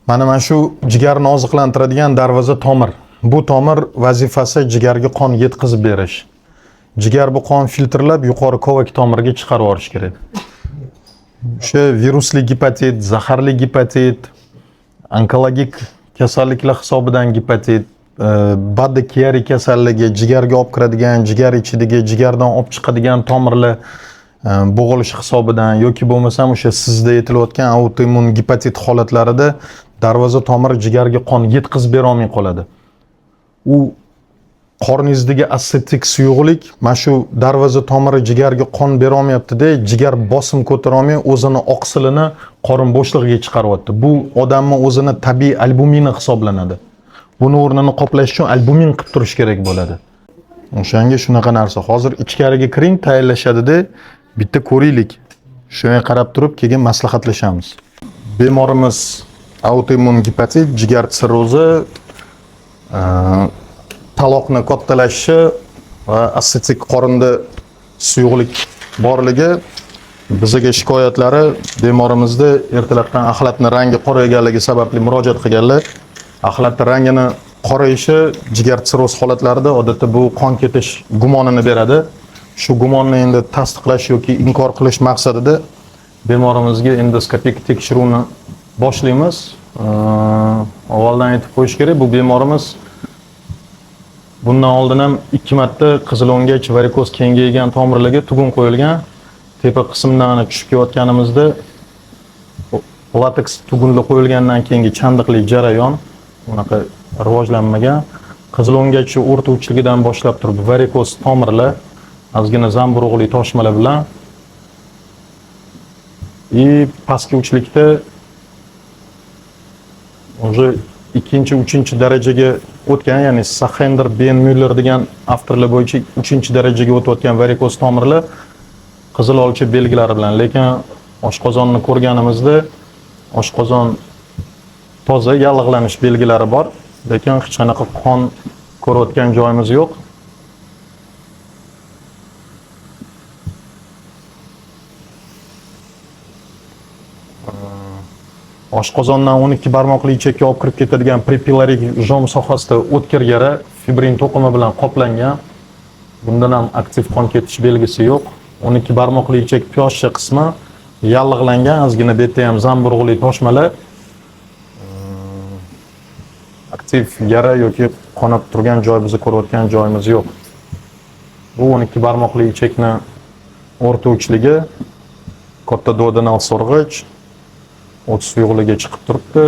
Mana shu jigarni oziqlantiradigan darvoza tomir. Bu tomir vazifasi jigarga qon yetkazib berish. Jigar bu qon filtrlab yuqori kovak tomirga chiqarib yuborish kerak. O'sha virusli gepatit, zaharli gepatit, onkologik kasalliklar hisobidan gepatit, badi kiyari kasalligi, jigarga olib kiradigan, jigar ichidagi jigardan olib chiqadigan tomirlar bo'g'ilish hisobidan yoki bo'lmasam o'sha sizda aytilayotgan autoimmun gepatit holatlarida darvoza tomiri jigarga qon yetkazib bera olmay qoladi. U qorningizdagi assetik suyuqlik mana shu darvoza tomiri jigarga qon bera olmayapti-da, jigar bosim ko'tara olmay o'zini oqsilini qorin bo'shlig'iga chiqaryapti. Bu odamning o'zini tabiiy albumini hisoblanadi. Buni o'rnini qoplash uchun albumin qilib turish kerak bo'ladi. O'shanga shunaqa narsa. Hozir ichkariga kiring, tayyorlashadi-da, bitta ko'raylik. Shunga qarab turib, keyin maslahatlashamiz. Bemorimiz autoimmun gepatit, jigar sirrozi, taloqni kattalashishi va assetik qorinda suyuqlik borligi bizga shikoyatlari bemorimizda ertalabdan axlatning rangi qorayganligi sababli murojaat qilganlar. Axlatning rangini qorayishi jigar sirroz holatlarida odatda bu qon ketish gumonini beradi. Shu gumonni endi tasdiqlash yoki inkor qilish maqsadida bemorimizga endoskopik tekshiruvni boshlaymiz. Avvaldan aytib qo'yish kerak, bu bemorimiz bundan oldin ham 2 marta qizilongach varikoz kengaygan tomirlarga tugun qo'yilgan. Tepa qismdan tushib kelayotganimizda lateks tugunlar qo'yilgandan keyingi chandiqli jarayon unaqa rivojlanmagan. Qizilongach o'rta uchligidan boshlab turib varikoz tomirlar ozgina zamburug'li toshmalar bilan pastki uchlikda уже ikkinchi, uchinchi darajaga o'tgan, ya'ni Sachender, Ben-Müller degan avtorlar bo'yicha 3-darajaga o'tayotgan varikoz tomirlar qizil olcha belgilari bilan, lekin oshqozonni ko'rganimizda oshqozon toza, yallig'lanish belgilari bor, lekin hech qanaqa qon ko'rayotgan joyimiz yo'q. Oshqozondan 12 barmoqli ichakka olib kirib ketadigan prepillarik jom sohasida o'tkir yara fibrin to'qimi bilan qoplangan. Bundan ham aktiv qon ketish belgisi yo'q. 12 barmoqli ichak pyoshcha qismi yallig'langan, ozgina betda ham zamburug'li toshmalar. Aktiv yara yoki qonab turgan joy bizni ko'rayotgan joyimiz yo'q. Bu 12 barmoqli ichakni o'rta uchligi, katta duodenal so'rg'ich, o't suyuqligi chiqib turibdi.